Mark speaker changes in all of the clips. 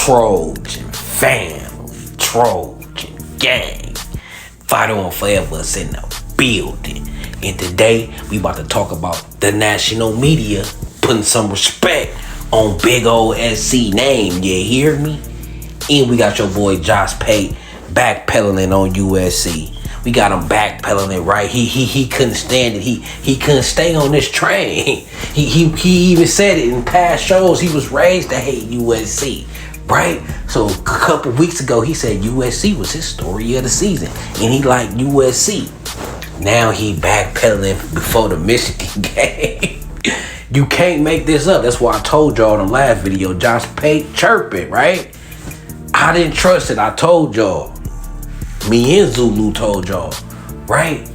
Speaker 1: Trojan family, Trojan gang. Fight on forever is in the building. And today we about to talk about the national media putting some respect on big old SC name. You hear me? And we got your boy Josh Pate backpedaling on USC. We got him backpedaling, right? He couldn't stand it. He couldn't stay on this train. He even said it in past shows. He was raised to hate USC, right? So a couple weeks ago, he said USC was his story of the season, and he liked USC. Now he backpedaling before the Michigan game. You can't make this up. That's why I told y'all in the last video, Josh Pate chirping, right? I didn't trust it. I told y'all. Me and Zulu told y'all, right?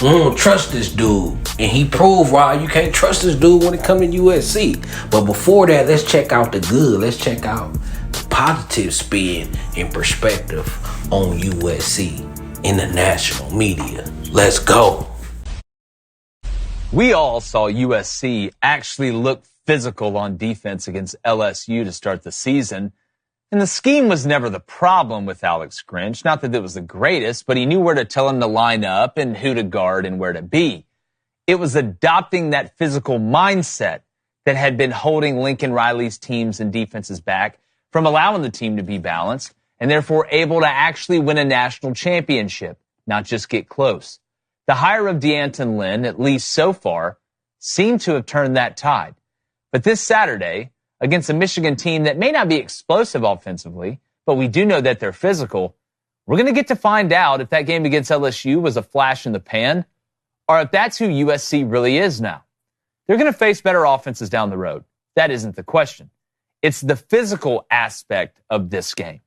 Speaker 1: We don't trust this dude. And he proved why you can't trust this dude when it comes to USC. But before that, let's check out the good. Let's check out the positive spin and perspective on USC in the national media. Let's go.
Speaker 2: We all saw USC actually look physical on defense against LSU to start the season. And the scheme was never the problem with Alex Grinch. Not that it was the greatest, but he knew where to tell him to line up and who to guard and where to be. It was adopting that physical mindset that had been holding Lincoln Riley's teams and defenses back from allowing the team to be balanced and therefore able to actually win a national championship, not just get close. The hire of D'Anton Lynn, at least so far, seemed to have turned that tide. But this Saturday, against a Michigan team that may not be explosive offensively, but we do know that they're physical, we're going to get to find out if that game against LSU was a flash in the pan or if that's who USC really is now. They're going to face better offenses down the road. That isn't the question. It's the physical aspect of this game.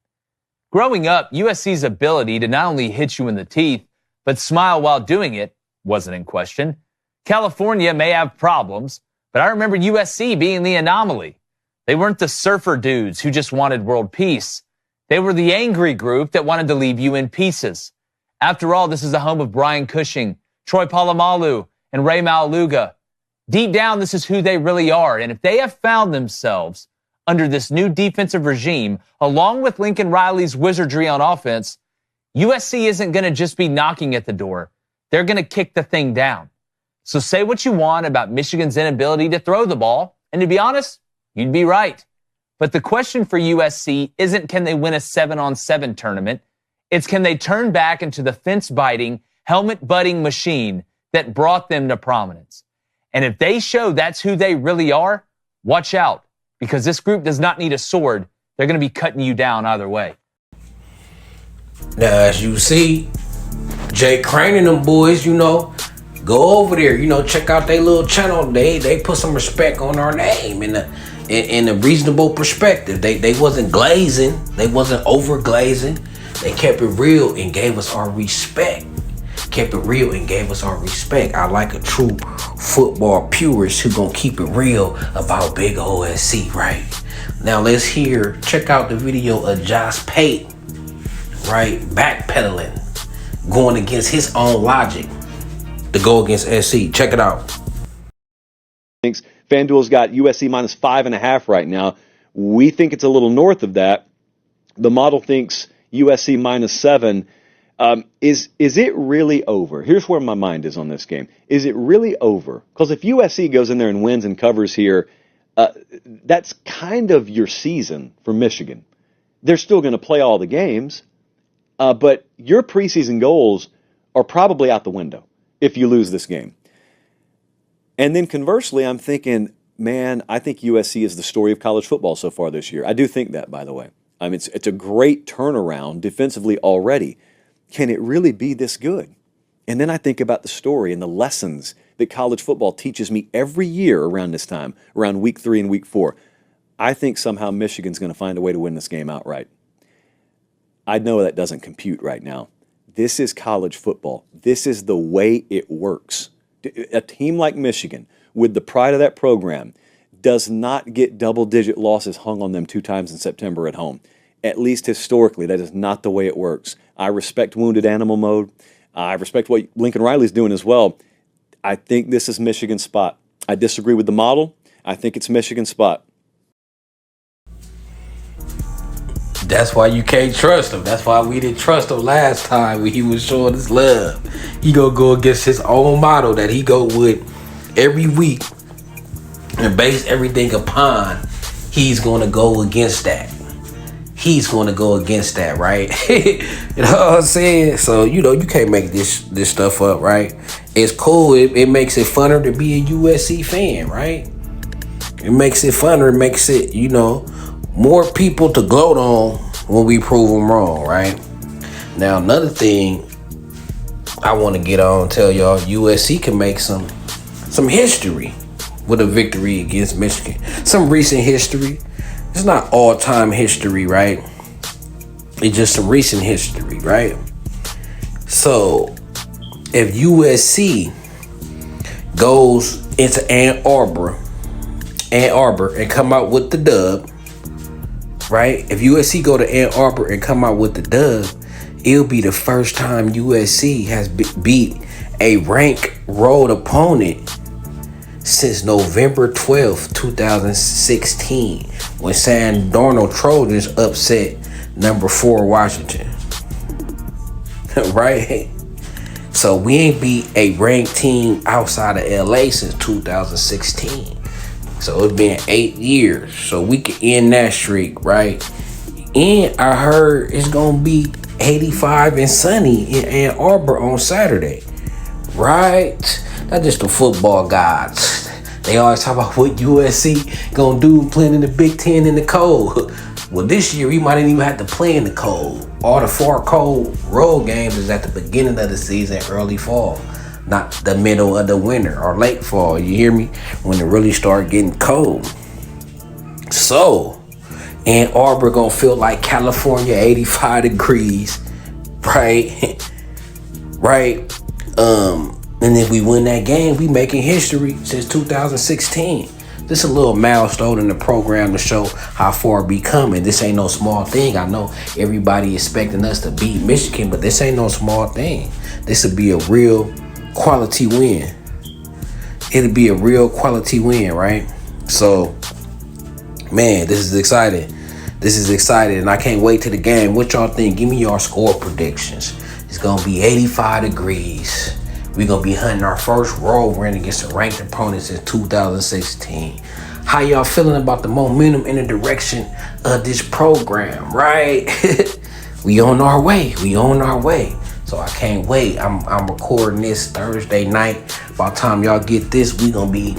Speaker 2: Growing up, USC's ability to not only hit you in the teeth, but smile while doing it wasn't in question. California may have problems, but I remember USC being the anomaly. They weren't the surfer dudes who just wanted world peace. They were the angry group that wanted to leave you in pieces. After all, this is the home of Brian Cushing, Troy Polamalu, and Ray Maualuga. Deep down, this is who they really are. And if they have found themselves under this new defensive regime, along with Lincoln Riley's wizardry on offense, USC isn't going to just be knocking at the door. They're going to kick the thing down. So say what you want about Michigan's inability to throw the ball. And to be honest, you'd be right. But the question for USC isn't can they win a 7-on-7 tournament. It's can they turn back into the fence-biting, helmet-butting machine that brought them to prominence. And if they show that's who they really are, watch out. Because this group does not need a sword. They're going to be cutting you down either way.
Speaker 1: Now, as you see, Jay Crane and them boys, go over there, check out their little channel. They put some respect on our name in a reasonable perspective. They wasn't glazing. They wasn't over glazing. They kept it real and gave us our respect. I like a true football purist who gonna keep it real about big OSC, right? Now let's check out the video of Josh Pate, right? Backpedaling, going against his own logic to go against SC. Check it out.
Speaker 3: FanDuel's got USC minus 5.5 right now. We think it's a little north of that. The model thinks USC minus 7. Is it really over? Here's where my mind is on this game. Is it really over? Because if USC goes in there and wins and covers here, that's kind of your season for Michigan. They're still going to play all the games, but your preseason goals are probably out the window if you lose this game. And then conversely, I'm thinking, man, I think USC is the story of college football so far this year. I do think that, by the way. I mean, it's a great turnaround defensively already. Can it really be this good? And then I think about the story and the lessons that college football teaches me every year around this time, around week 3 and week 4. I think somehow Michigan's going to find a way to win this game outright. I know that doesn't compute right now. This is college football. This is the way it works. A team like Michigan, with the pride of that program, does not get double-digit losses hung on them 2 times in September at home. At least historically, that is not the way it works. I respect wounded animal mode. I respect what Lincoln Riley's doing as well. I think this is Michigan's spot. I disagree with the model. I think it's Michigan's spot.
Speaker 1: That's why you can't trust him. That's why we didn't trust him last time when he was showing his love. He gonna go against his own motto that he go with every week and base everything upon. He's gonna go against that. He's gonna go against that, right? You know what I'm saying? So you can't make this stuff up, right? It's cool. It makes it funner to be a USC fan, right? It makes it funner. It makes it more people to gloat on when we prove them wrong, right? Now, another thing I want to get on and tell y'all, USC can make some history with a victory against Michigan. Some recent history. It's not all-time history, right? It's just some recent history, right? So, if USC goes into Ann Arbor and come out with the dub, right? If USC go to Ann Arbor and come out with the dub, it'll be the first time USC has beat a ranked road opponent since November 12th, 2016, when Sam Darnold Trojans upset number 4 Washington. Right? So we ain't beat a ranked team outside of LA since 2016. So it's been 8 years. So we can end that streak, right? And I heard it's gonna be 85 and sunny in Ann Arbor on Saturday. Right? That's just the football gods. They always talk about what USC gonna do playing in the Big Ten in the cold. Well, this year we might even have to play in the cold. All the far cold road games is at the beginning of the season, early fall. Not the middle of the winter or late fall, you hear me? When it really start getting cold. So, Ann Arbor gonna feel like California, 85 degrees, right? Right? And if we win that game, we making history since 2016. This is a little milestone in the program to show how far we coming. This ain't no small thing. I know everybody expecting us to beat Michigan, but this ain't no small thing. This would be a real quality win. It'll be a real quality win, right? So, man, this is exciting. This is exciting, and I can't wait to the game. What y'all think? Give me your score predictions. It's gonna be 85 degrees. We're gonna be hunting our first road win against a ranked opponent since 2016. How y'all feeling about the momentum in the direction of this program, right? We on our way. We on our way. So I can't wait. I'm recording this Thursday night. By the time y'all get this, we gonna be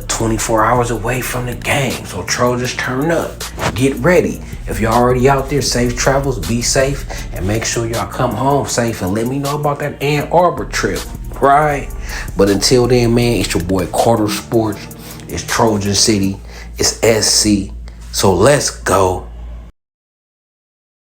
Speaker 1: 24 hours away from the game. So Trojans, turn up. Get ready. If y'all already out there, safe travels, be safe, and make sure y'all come home safe and let me know about that Ann Arbor trip, right? But until then, man, it's your boy Carter Sports. It's Trojan City. It's SC. So let's go.